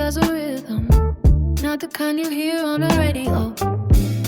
as a rhythm, not the kind you hear on the radio,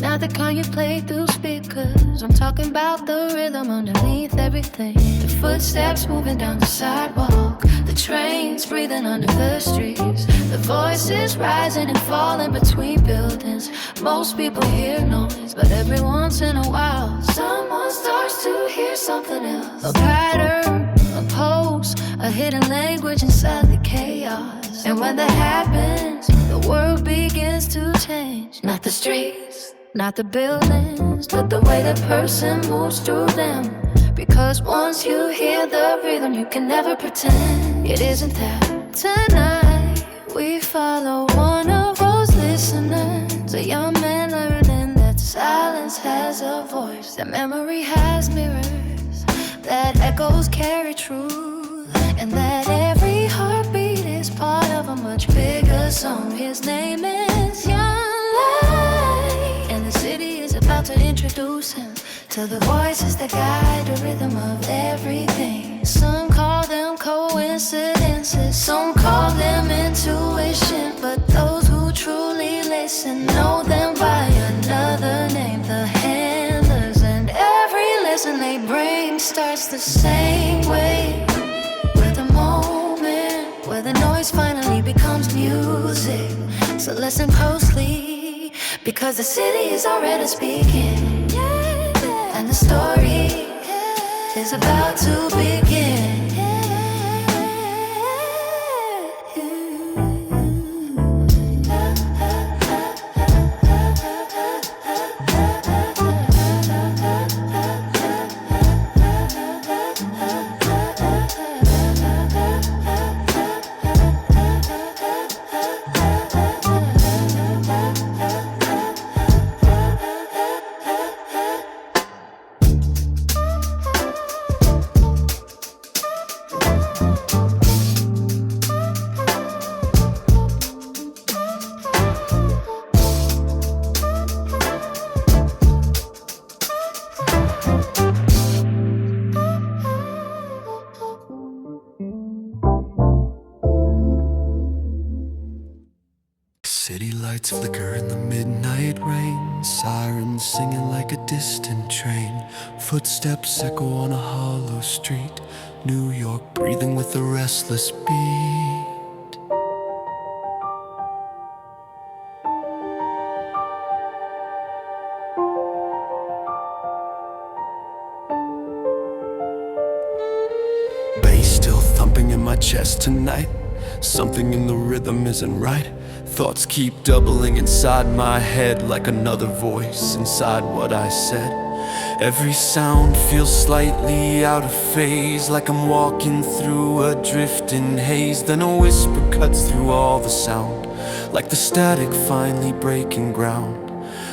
not the kind you play through speakers. I'm talking about the rhythm underneath everything. The footsteps moving down the sidewalk, the trains breathing under the streets, the voices rising and falling between buildings. Most people hear noise, but every once in a while someone starts to hear something else. A pattern, a pose, a hidden language inside the chaos. And when that happens, the world begins to change. Not the streets, not the buildings, but the way the person moves through them. Because once you hear the rhythm, you can never pretend it isn't there. Tonight, we follow one of those listeners, a young man learning that silence has a voice, that memory has mirrors, that echoes carry truth, and that every heartbeat is part of a much bigger song. His name is Young Light, and the city is about to introduce him to the voices that guide the rhythm of everything. Some call them coincidences, some call them intuition, but those who truly listen know them by another name, the handlers. And every lesson they bring starts the same way, with a moment where the noise finally becomes music. So listen closely, because the city is already speaking, and the story is about to begin. City lights flicker in the midnight rain, sirens singing like a distant train, footsteps echo on a hollow street, New York breathing with a restless beat. Bass still thumping in my chest tonight, something in the rhythm isn't right. Thoughts keep doubling inside my head, like another voice inside what I said. Every sound feels slightly out of phase, like I'm walking through a drifting haze. Then a whisper cuts through all the sound, like the static finally breaking ground.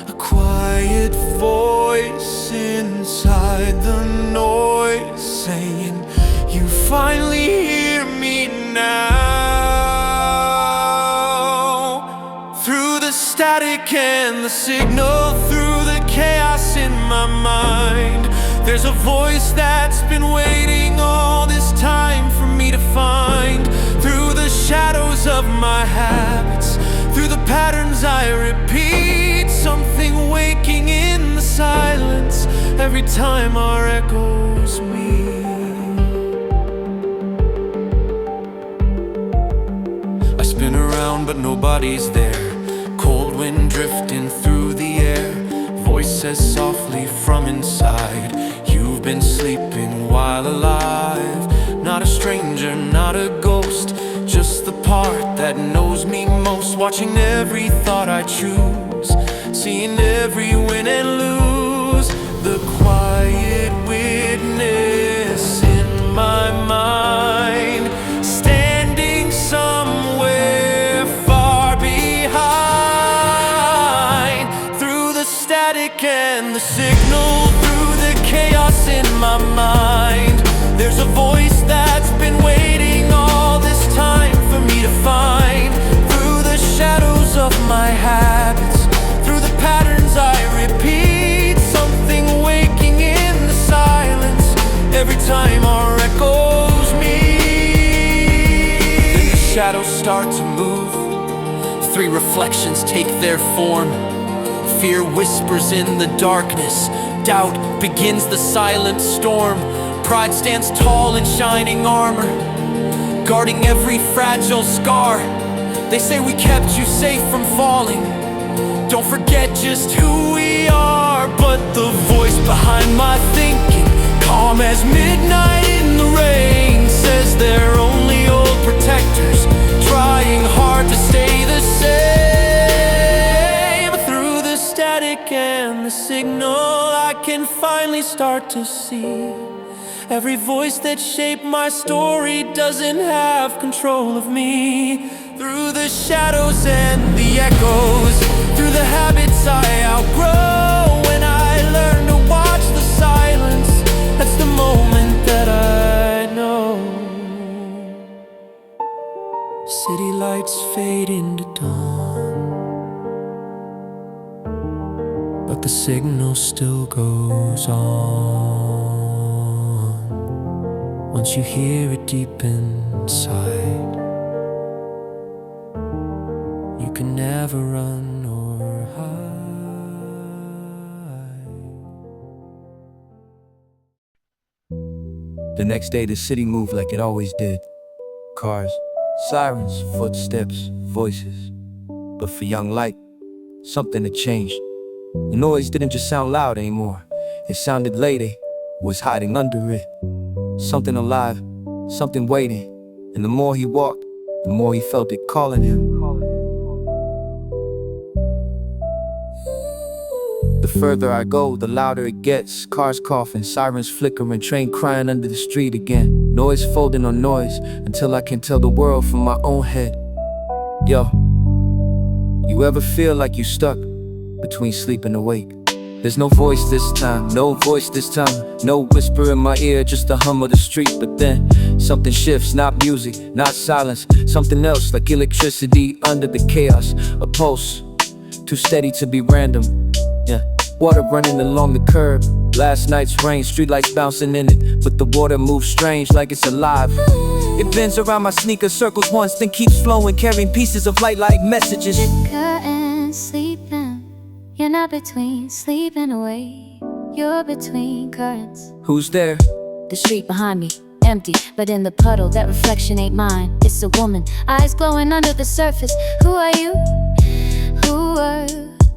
A quiet voice inside the noise saying, "You finally hear me now." Static and the signal, through the chaos in my mind, there's a voice that's been waiting all this time for me to find. Through the shadows of my habits, through the patterns I repeat, something waking in the silence every time our echoes meet. I spin around but nobody's there, cold wind drifting through the air. Voice says softly from inside, "You've been sleeping while alive." Not a stranger, not a ghost, just the part that knows me most. Watching every thought I choose, seeing every win and lose. The quiet witness in my mind, standing somewhere far behind. And the signal, through the chaos in my mind, there's a voice that's been waiting all this time for me to find. Through the shadows of my habits, through the patterns I repeat, something waking in the silence every time our echoes meet. Then the shadows start to move, Three reflections take their form. Fear whispers in the darkness. Doubt begins the silent storm. Pride stands tall in shining armor, guarding every fragile scar. They say we kept you safe from falling. Don't forget just who we are. But the voice behind my thinking, calm as midnight in the rain, says they're only old protectors, trying hard to stay the same. Through the static and the signal, I can finally start to see every voice that shaped my story doesn't have control of me. Through the shadows and the echoes, through the habits I outgrow, when I learn to watch the silence, that's the moment that I know. City lights fade into dawn, but the signal still goes on. Once you hear it deep inside, you can never run or hide. The next day the city moved like it always did. Cars, sirens, footsteps, voices. But for young Light, something had changed. The noise didn't just sound loud anymore. It sounded lady was hiding under it. Something alive, something waiting. And the more he walked, the more he felt it calling him. The further I go, the louder it gets. Cars coughing, sirens flickering, train crying under the street again. Noise folding on noise, until I can tell the world from my own head. Yo, you ever feel like you stuck between sleep and awake? There's no voice this time, no voice this time. No whisper in my ear, just the hum of the street. But then, something shifts, not music, not silence. Something else, like electricity under the chaos. A pulse, too steady to be random. Yeah, water running along the curb. Last night's rain, streetlights bouncing in it. But the water moves strange, like it's alive. It bends around my sneakers, circles once, then keeps flowing, carrying pieces of light like messages. The curtains sleeping. You're not between sleep and awake. You're between currents. Who's there? The street behind me, empty, but in the puddle, that reflection ain't mine. It's a woman, eyes glowing under the surface. Who are you? Who are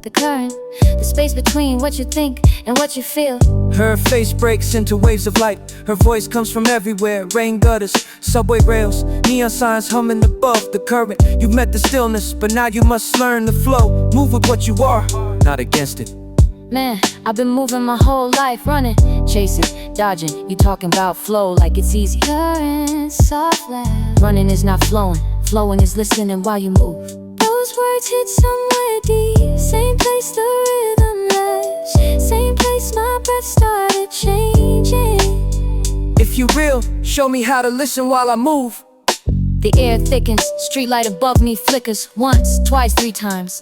the current? The space between what you think and what you feel. Her face breaks into waves of light. Her voice comes from everywhere. Rain gutters, subway rails, neon signs humming above the current. You met the stillness, but now you must learn the flow. Move with what you are, not against it. Man, I've been moving my whole life, running, chasing, dodging. You talking about flow like it's easy. Current, soft laugh. Running is not flowing, flowing is listening while you move. Those words hit somewhere deep. Same place the rhythm left. Same place my breath started changing. If you real, show me how to listen while I move. The air thickens, streetlight above me flickers. Once, twice, three times.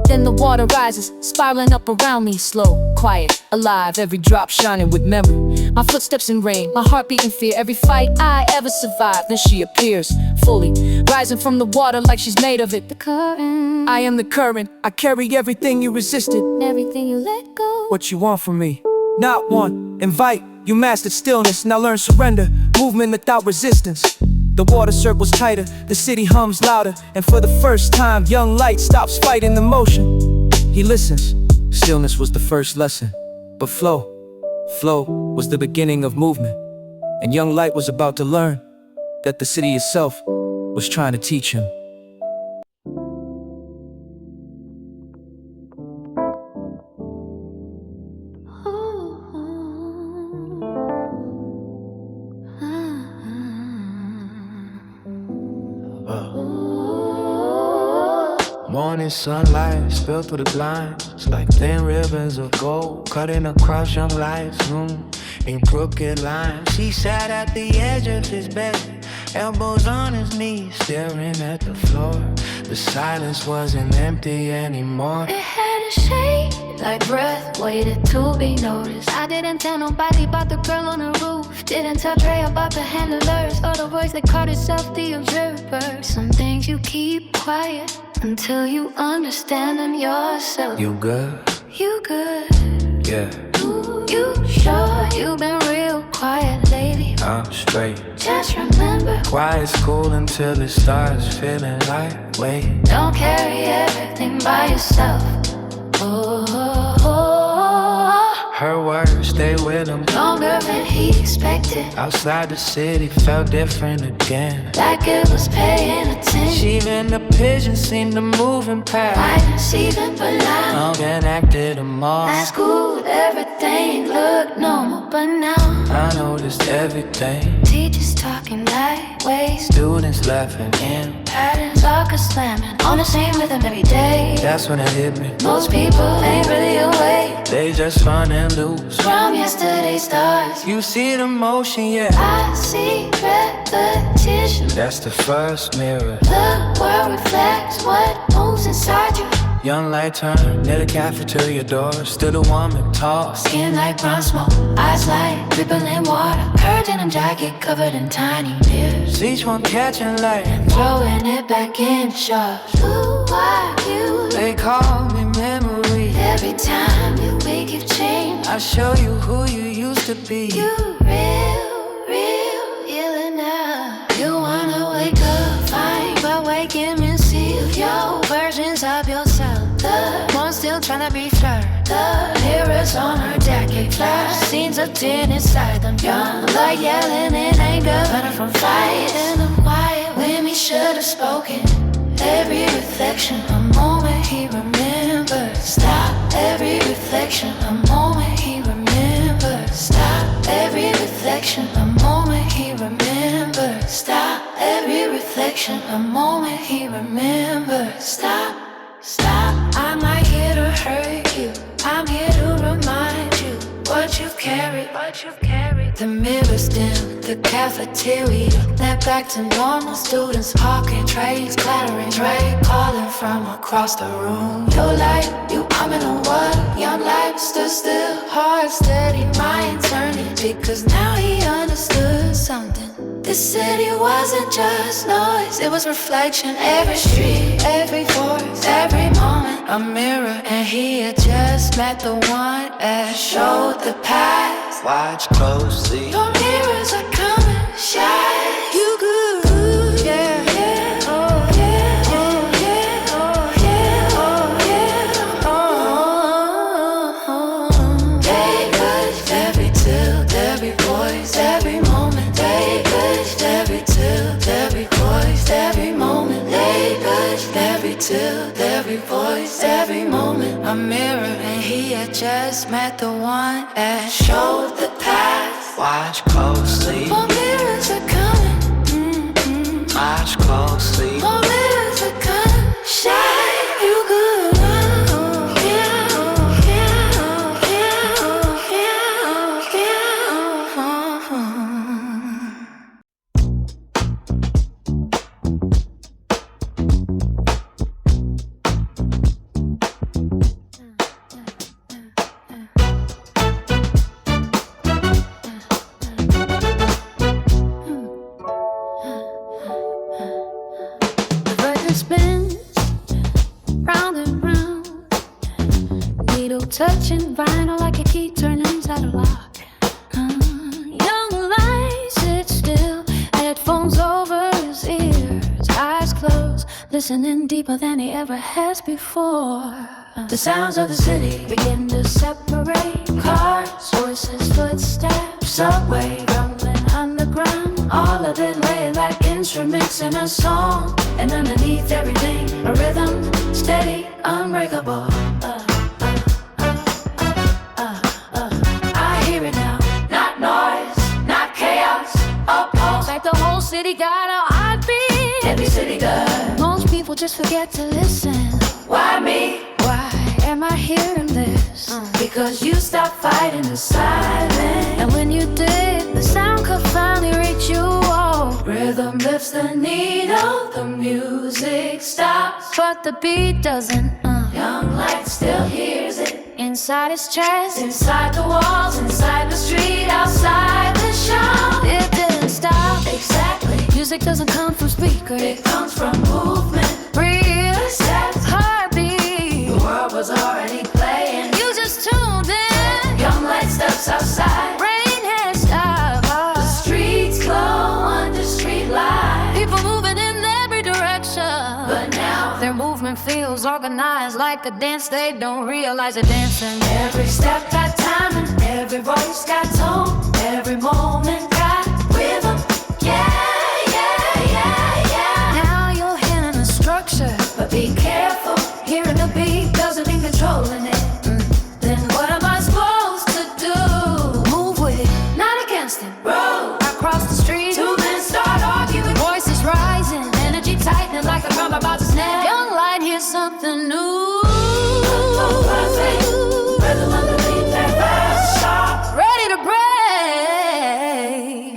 Then the water rises, spiraling up around me. Slow, quiet, alive, every drop shining with memory. My footsteps in rain, my heartbeat in fear. Every fight I ever survived. Then she appears, fully, rising from the water like she's made of it. The current, I am the current, I carry everything you resisted. everything you let go. What you want from me? Not want, invite. You mastered stillness, now learn surrender. Movement without resistance. The water circles tighter, the city hums louder. And for the first time, young Light stops fighting the motion. He listens. Stillness was the first lesson. But flow was the beginning of movement. And young Light was about to learn that the city itself was trying to teach him. Morning sunlight spill through the blinds. It's like thin ribbons of gold cutting across young life's room. in crooked lines. He sat at the edge of his bed, elbows on his knees, staring at the floor. The silence wasn't empty anymore. It had a shade like breath, waited to be noticed. I didn't tell nobody about the girl on the roof. Didn't tell Trey about the handlers or the voice that called itself the observer. Some things you keep quiet until you understand them yourself. You good? You good? Yeah. You sure you've been real quiet lately? I'm straight. Just remember, Quiet's cool until it starts feeling lightweight. don't carry everything by yourself. Oh, oh, oh, oh. Her words stay with him Longer than he expected, outside the city, felt different again. like it was paying attention. Even the pigeons seemed to move in past. Violence even but loud. Long enacted them all. At school, everything looked normal, but now I noticed everything. teachers talking that way. Students laughing in. Patterns are slamming on the same rhythm every day. That's when it hit me. Most people ain't really awake They just running loose. from yesterday's stars. You see the motion, yeah. I see repetition. That's the first mirror. The world reflects what moves inside you. Young light turn near the cafeteria door. Still a woman tall. Skin like brown smoke, eyes like rippling water. Her denim jacket covered in tiny mirrors, Each one catching light. throwing it back in shards. Who are you? They call me memory. Every time you wake, you've changed. I show you who you used to be. You real healing now. You wanna wake up fine, but waking and see your versions of yourself. The one still tryna be fair. The mirrors on her jacket flash scenes of tin inside them. Young blood yelling in anger, running from fight. In the quiet when he should have spoken. Every reflection, a moment he remembers. Stop. Every reflection, a moment he remembers. Stop. Every reflection, a moment he remembers. Stop. Every reflection, a moment he remembers. Stop. Stop. I'm not here to hurt you. I'm here to remind you what you've carried. The mirror's dim, the cafeteria. Then back to normal, students hawking, trays clattering, Dre calling from across the room. Your light, you coming on what? Young life stood still, heart steady, mind turning. Because now he understood something. This city wasn't just noise, it was reflection. Every street, every voice, every moment, a mirror. And he had just met the one that showed the path. Watch closely. Your mirrors are coming, shine. You good, yeah, yeah, oh yeah, oh yeah, oh yeah, oh yeah, oh. They pushed every tilt, every voice, every moment. They pushed every tilt, every voice, every moment. They pushed every tilt, every voice, every moment. A mirror, and he had just met the one that showed the path. Watch closely. More mirrors are coming. Mm-hmm. Watch closely. More mirrors are coming. Shine, you good. Oh, yeah, oh, yeah, oh, yeah, oh, yeah, oh, yeah, The record spins round and round, needle touching vinyl like a key turning inside a lock. Young light sits still, headphones over his ears, eyes closed, listening deeper than he ever has before. The sounds of the city begin to separate. Cars, voices, footsteps, subway, rumbling underground. All of it laid like instruments in a song. And underneath everything, a rhythm, steady, unbreakable. I hear it now, not noise, not chaos, a pulse. Like the whole city got a heartbeat. Every city does. Most people just forget to listen. Why me? Why am I hearing this? Because you stopped fighting the silence. And when you lifts the needle, the music stops, but the beat doesn't. Young Light still hears it inside his chest, inside the walls, inside the street, outside the shop. It didn't stop. Exactly. Music doesn't come from speakers. It comes from movement. Real steps, heartbeat. The world was already playing. You just tuned in. Young Light steps outside. Rain has stopped. The streets glow under street lights. People moving in every direction. But now their movement feels organized like a dance. They don't realize they're dancing. Every step got time and every voice got tone. Every moment got rhythm. Yeah, yeah, yeah, yeah. Now you're hearing the structure, but be careful. Hearing the beat doesn't mean controlling it. Then what am I supposed to do? Move with it, not against it. Bro, across the street, two men start arguing. Voices rising, energy tightening like a drum about to snap. Young Light hears something new. Perfect rhythm underneath that fast sharp. Ready to break.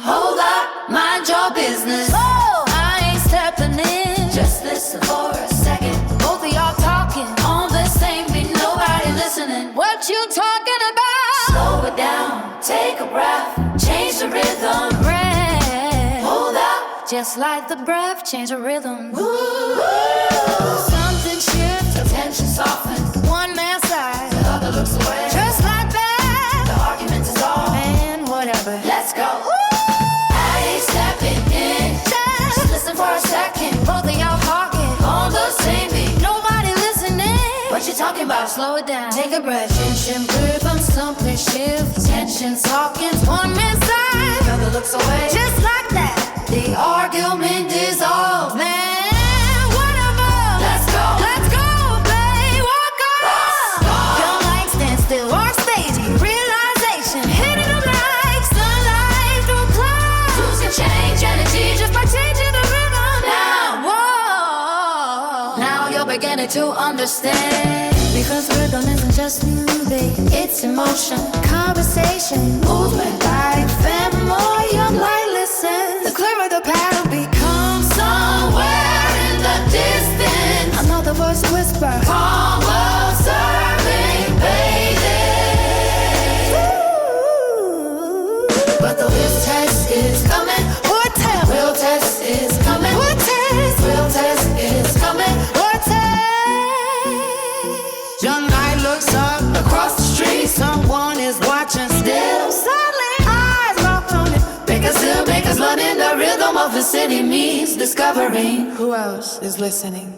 Hold up, mind your business. Oh, I ain't stepping in. Just listen for a second. Both of y'all talking on the same beat. Nobody listening. What you talking about? Slow it down, take a breath, change the rhythm. Breath. Hold up, just like the breath, change the rhythm. Ooh. Something shifts, attention softens. One man's side, the other looks away. Just like that, the argument is all. Man, whatever. Let's go. I ain't stepping in. Just listen for a second. Both of y'all talking on the same beat. Nobody listening. What you talking about? Slow it down. Take a breath. Tension rhythm, something shifts. Tension softens. One man's side, the other looks away. Just like that, the argument dissolves. Man. Beginning to understand, because rhythm isn't just music, it's emotion, conversation, movement, life, and more. Young Light listens. The clearer the pattern becomes somewhere in the distance. Another voice whisper, calm observing, baby. But the real test is coming. What test? Real test is coming. What test? Real test is coming. Young Light looks up across the street. Someone is watching still. Suddenly, eyes locked on it. Because still, because learning the rhythm of the city means discovering who else is listening.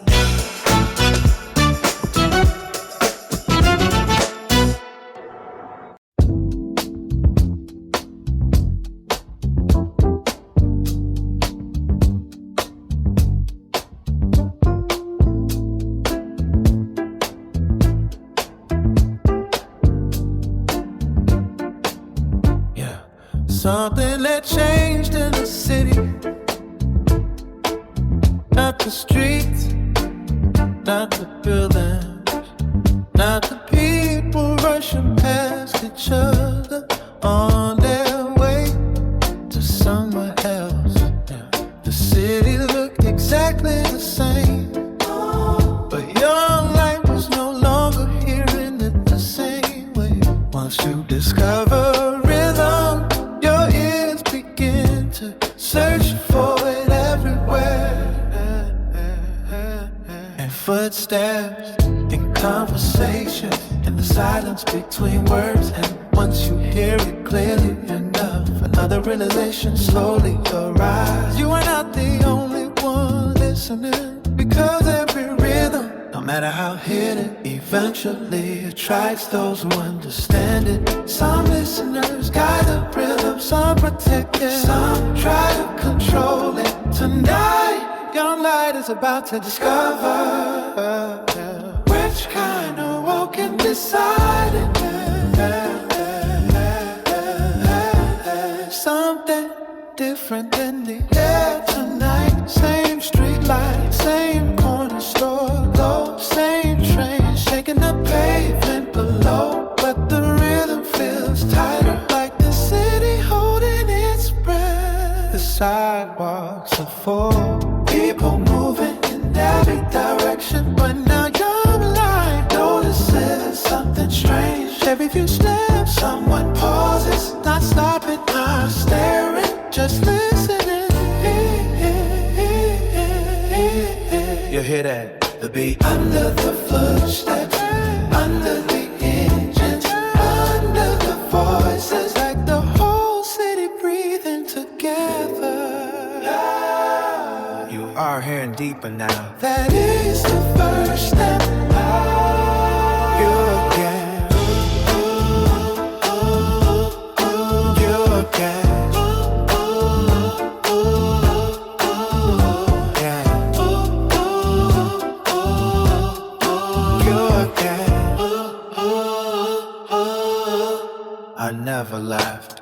Something that changed in the city. Not the streets, not the buildings, not the people rushing past each other on their way to somewhere else. The city looked exactly the same, but Young Light was no longer hearing it the same way. Once you discover rhythm, your ears begin to search for it everywhere. And footsteps in conversation, in the silence between words. And once you hear it clearly enough, another realization slowly arrives. You are not the only one listening, because every rhythm, no matter how hidden, eventually attracts those who understand it. Some listeners guide the rhythm, some protect it, some try to control it. Tonight, Young Light is about to discover which kind of walking beside it. Something different in the air tonight. Same street light, same corner store glow, same train shaking the pavement below, but the rhythm feels tighter, like the city holding its breath. The sidewalks are full. People moving in every direction, but now you're blind. Notices something strange. Every few steps, someone pauses, not stopping, not staring, just listening. You hear that? The beat under the footsteps, under the engines, under the voices, like the whole city breathing together. You are hearing deeper now. That is the first step. You again. You again. I never left.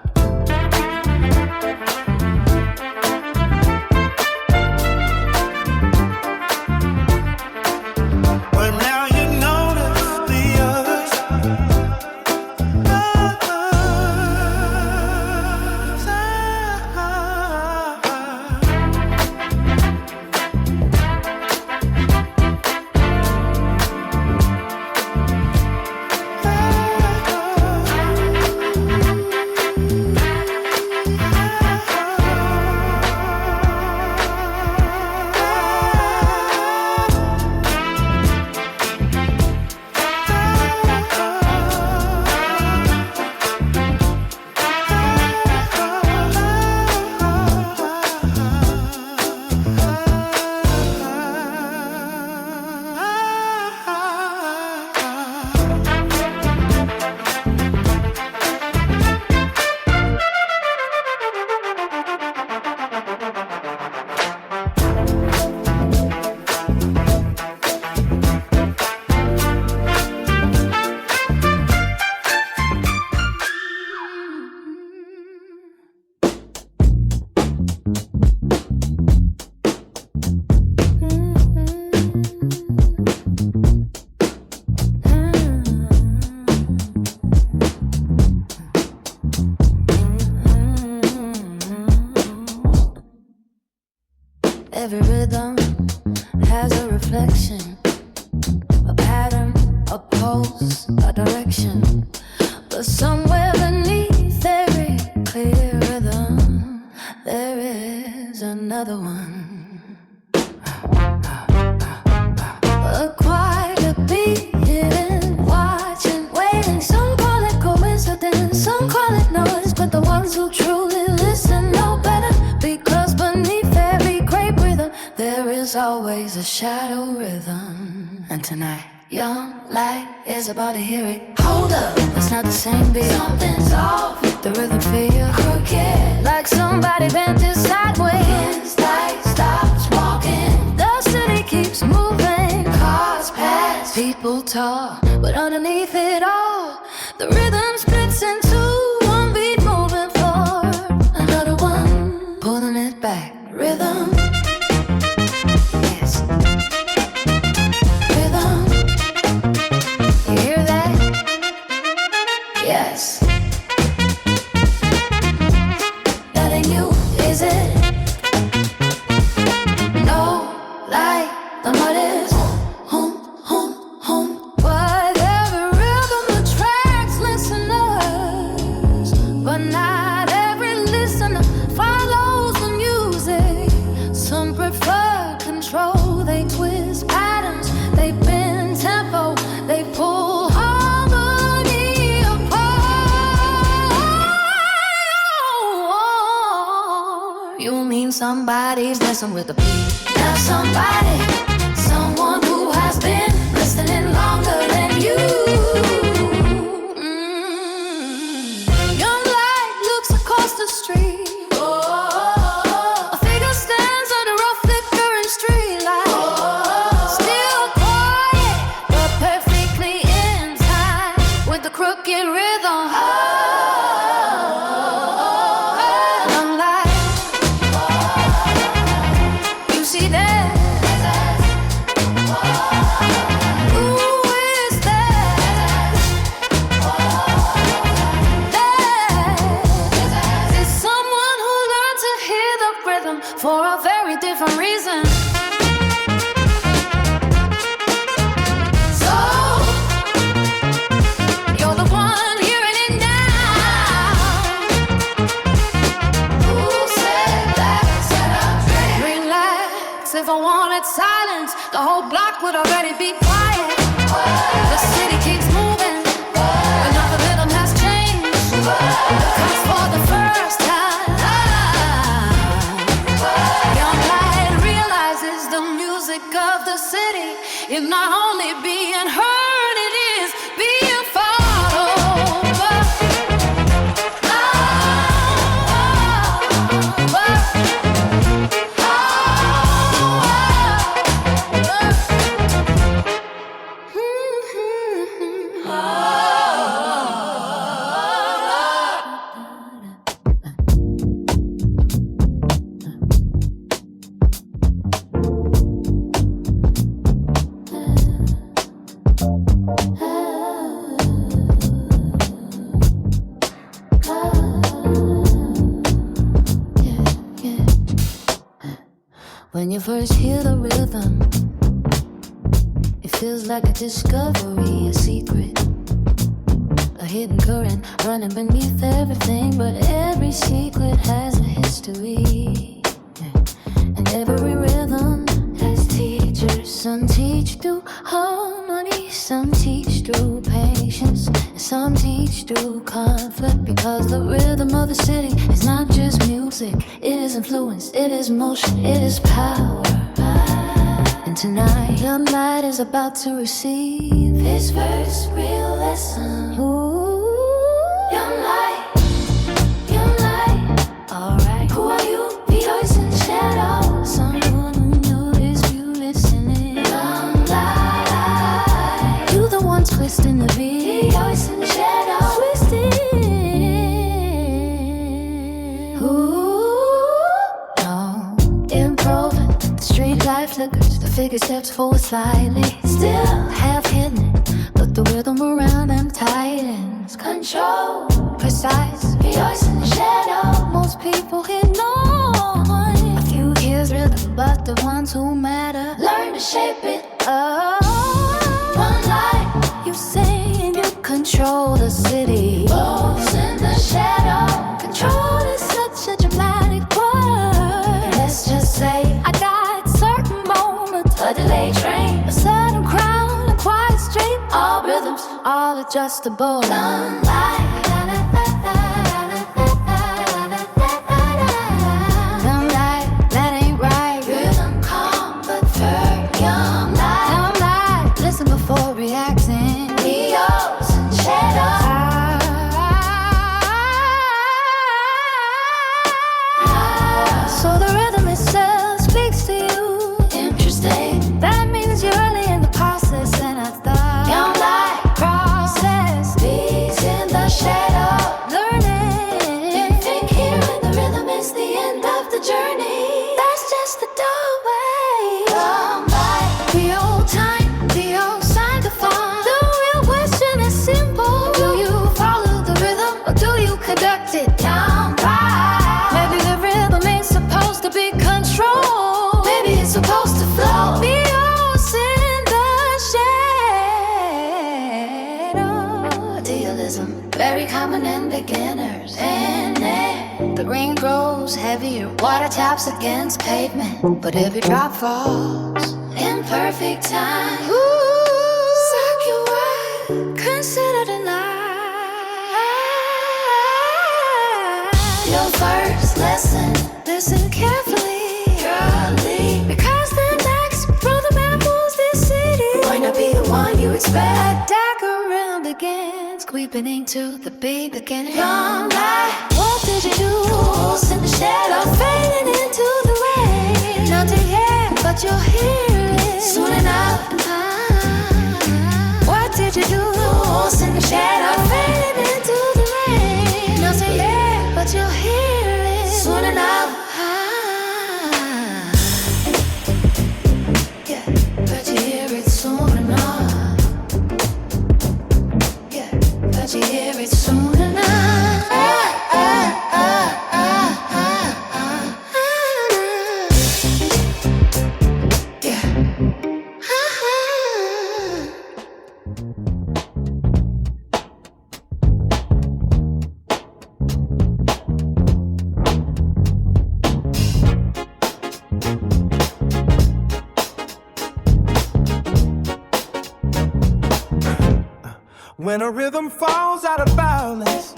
But now you notice the others. Every rhythm has a reflection, a pattern, a pulse, a direction. But somewhere beneath every clear rhythm, there is another one. A quieter beat, hidden, watching, waiting. Some call it coincidence, some call it noise, but the ones who truly listen know better, because beneath every great rhythm there is always a shadow rhythm. And tonight, young light is about to hear it. Hold up, that's not the same beat. Something's off. The rhythm feel crooked, like somebody bent it sideways. Light stops walking, the city keeps moving. Cars pass, people talk, but underneath it all, the rhythm splits in two. One beat moving forward, another one pulling it back. Rhythm. Yes. Rhythm. You hear that? Yes. That ain't you, is it? No, like the mud is home, home, home. Whatever rhythm attracts listeners, but not every listener follows the music. Some prefer control, they twist patterns, they bend tempo, they pull harmony apart. You mean somebody's messing with the beat? Now somebody, someone who has been listening longer than you. Young light looks across the street. A figure stands under a flickering street light. Still quiet, but perfectly in time with the crooked rhythm. Young light, you see that? for a very different reason. So you're the one hearing it now. Who said that? Said I'm dreaming. Relax, if I wanted silence, the whole block would already be quiet. The city keeps moving, but now the rhythm has changed. Because for the first time, young light realizes the music of the city is not only being heard, it is being followed. When you first hear the rhythm, it feels like a discovery, a secret, a hidden current running beneath everything. But every secret has a history, and every rhythm has teachers. Some teach through harmony, some teach through patience, and some teach through conflict. Because the rhythm of the city is not just music, it is influence, it is motion, it is power. And tonight, young light is about to receive his first real lesson. Ooh, young light, alright. Who are you? Voice and shadow. Someone who knows you listening. Young light, you the one twisting the beat. Voice and shadow, twisting. Improving. The street light flickers, the figure steps forward slightly. Still half hidden, but the rhythm around them tightens. Control, precise, voice in the shadow. Most people hear noise. A few hears rhythm, but the ones who matter learn to shape it. Oh, one light, you sing, you control the city. Wolves in the shadow. Control is such a dramatic word. Let's just say I got certain moments, a delayed train, a sudden crown, a quiet stream. All rhythms, all adjustable. Young light, young light, that ain't right. Rhythm calm but firm. Young light, listen before reacting. Eos and shadows. So the rhythm itself speaks to you. Interesting. That means you're early in the process, and I thought young light process beats in the shadow. Learning. Didn't think hearing the rhythm is the end of the journey. That's just the doorway. Young light. The old time, the old saxophone. The real question is simple. Do you follow the rhythm or do you conduct it? Young light. Maybe the rhythm ain't supposed to be controlled. Maybe it's supposed to flow. Be yours in the shadow. Idealism, very common in beginners. And then the rain grows heavier, water taps against pavement, but every drop falls in perfect time. Ooh, circular, consider the night. Your first lesson, listen carefully, girlie, because the next brother man moves this city. Might not be the one you expect. Dagger round begins, creeping into the beat beginning. Young light, what did you do? Wolves in the shadow, fading into the rain. Nothing yet, but you'll hear it soon enough. What did you do? Wolves in the shadow, fading into the rain. Nothing yet, but you'll hear it soon enough. Yeah, but you hear it soon enough. Yeah, but you hear it soon enough. When a rhythm falls out of balance,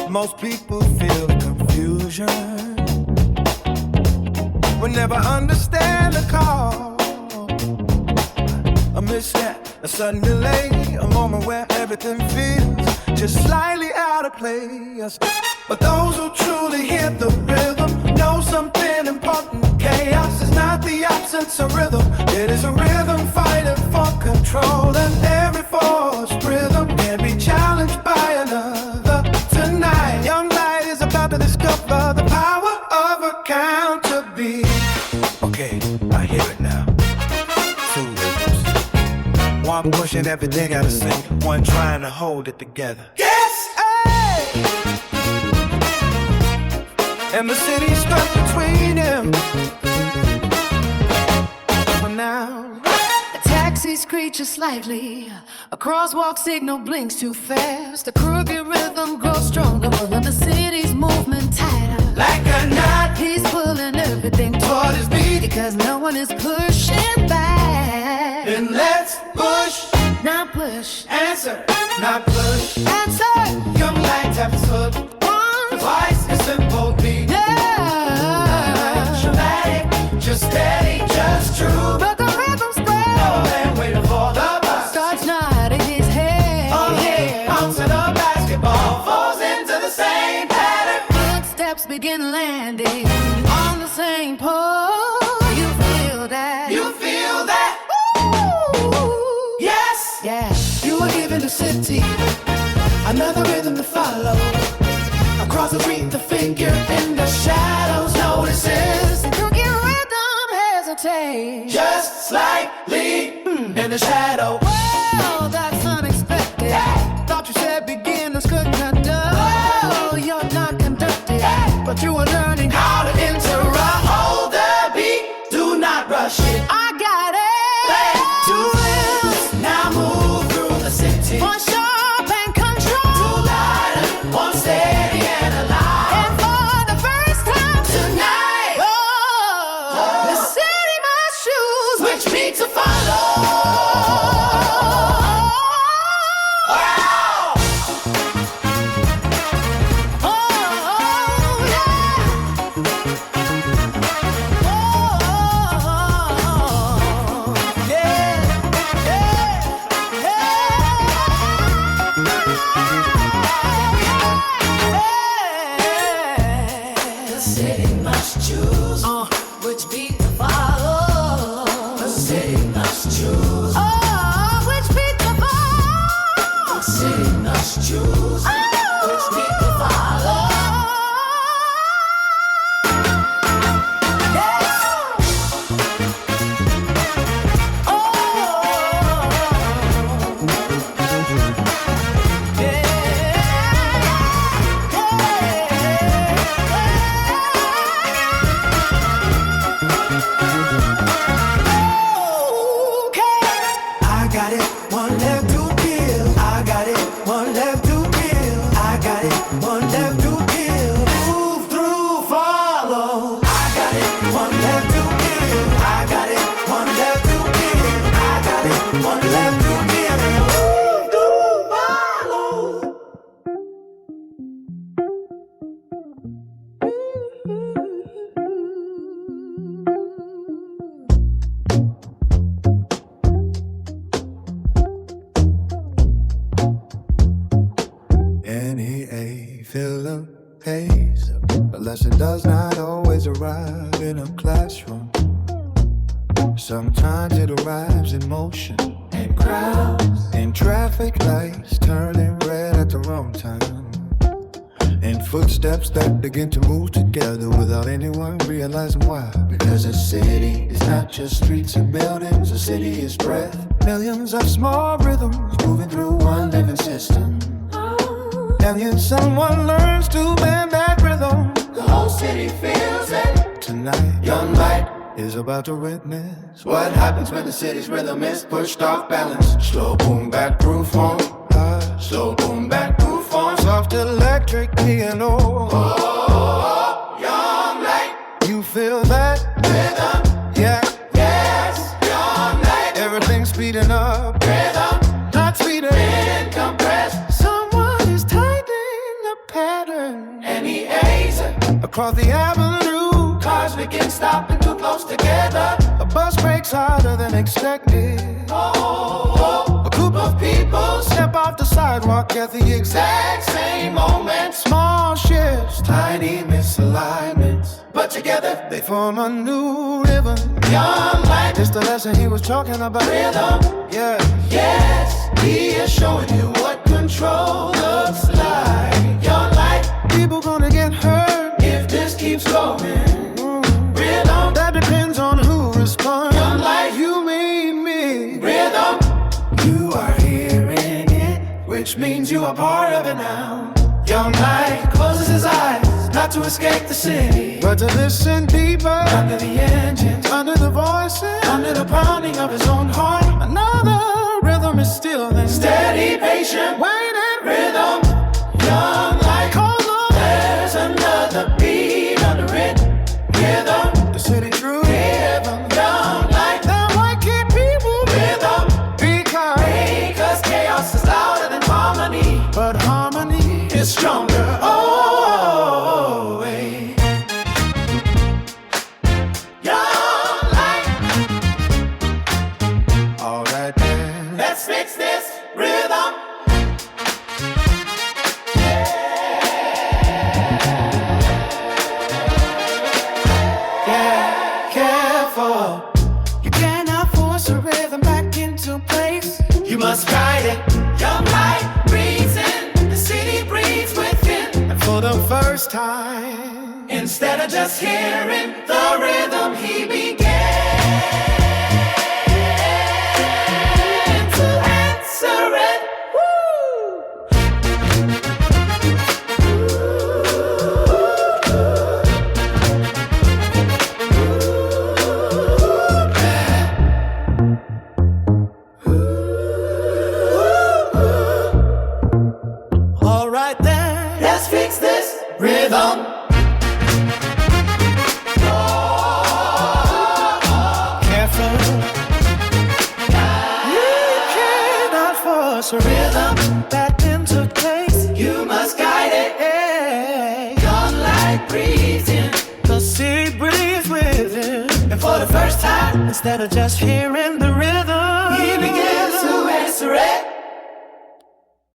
most people feel the confusion. Will never understand the call. A misstep, a sudden delay, a moment where everything feels just slightly out of place. But those who truly hear the rhythm know something important. Chaos is not the absence of rhythm. It is a rhythm fighting for control. And every forced rhythm can be challenged by another. Tonight, young light is about to discover the power of a counterbeat. Okay, I hear it now. Two rhythms. One pushing everything out of sync. One trying to hold it together. Yes! Hey! And the city's stuck between them. For now, A taxi screeches slightly. A crosswalk signal blinks too fast. A crooked rhythm grows stronger, pulling the city's movement tighter. like a knot He's pulling everything toward his beat because no one is pushing back. then let's push. Not push, Answer, not push. answer. Young light tap his foot. One, Twice a simple beat. yeah. Dramatic, just steady, just true. But the rhythm spread Oh, and waiting for the bus. starts nodding his head. Oh yeah, bouncing a basketball falls into the same pattern. Footsteps begin landing on the same pole. You feel that? You feel that? Ooh. Yes. Yeah. You were given the city, another rhythm to follow. Across the street, the figure in the shadows notices Crooked rhythm hesitate. just slightly in the shadow. Well, that's unexpected. Thought you said beginners couldn't conduct. Oh, you're not conducted, but you are learning How to interrupt, hold the beat, do not rush it. I got it. Two wheels, now move through the city. One sharp and control. Two lighter, one steady and alive. And for the first time Tonight, oh, the city must choose which beat to follow? The city must choose which beat to follow. The city must choose. Oh, which beat to follow. The city must choose. Which beat to follow? I got it, one left to give. I got it, one left to give. I got it, one left to give. Move through, follow. I got it, one left to give. I got it, one left to give. I got it, one left to give. Move through, follow. N-E-A, fill the pace. A lesson does not always arrive in a classroom. Sometimes it arrives in motion, in crowds, in traffic lights turning red at the wrong time, in footsteps that begin to move together without anyone realizing why. Because a city is not just streets and buildings, a city is breath. Millions of small rhythms moving through one living system. And yet someone learns to bend that rhythm. The whole city feels it. Tonight, young light is about to witness what happens when the city's rhythm is pushed off balance. Slow boom back groove form. Slow boom back groove form. Soft electric piano. Oh, young light. You feel that rhythm? Yeah. Yes, young light. Everything's speeding up. Rhythm. Not Across the avenue, cars begin stopping too close together. A bus breaks harder than expected. A group of people step off the sidewalk at the exact same moment. Small shifts, tiny misalignments, but together they form a new rhythm. Young light, it's the lesson he was talking about. Rhythm, yeah. Yes, he is showing you what control looks like. Young light, people gonna get hurt if this keeps going. Rhythm, that depends on who responds. Young light, you mean me. Rhythm, you are hearing it, which means you are part of it now. Young light closes his eyes, not to escape the city, but to listen deeper. Under the engines, under the voices, under the pounding of his own heart. Another rhythm is still there. Steady, patient, waiting. Rhythm, young light. Cause look, there's another beat under it. Rhythm, the city through. Rhythm, young light. That might keep people. Rhythm, because chaos is louder than harmony, but harmony is stronger. Oh, hey. Young light. All right then, let's fix this rhythm. Yeah, careful. You cannot force a rhythm back into place. You must guide it. Young light breathes in, the city breathes within. And for the first time, instead of just hearing the rhythm, he began to answer it. All right then, let's fix this rhythm. Careful, you cannot force a rhythm back into place. You must guide it. Young light breathes in, the sea breathes with it. And for the first time, instead of just hearing the rhythm,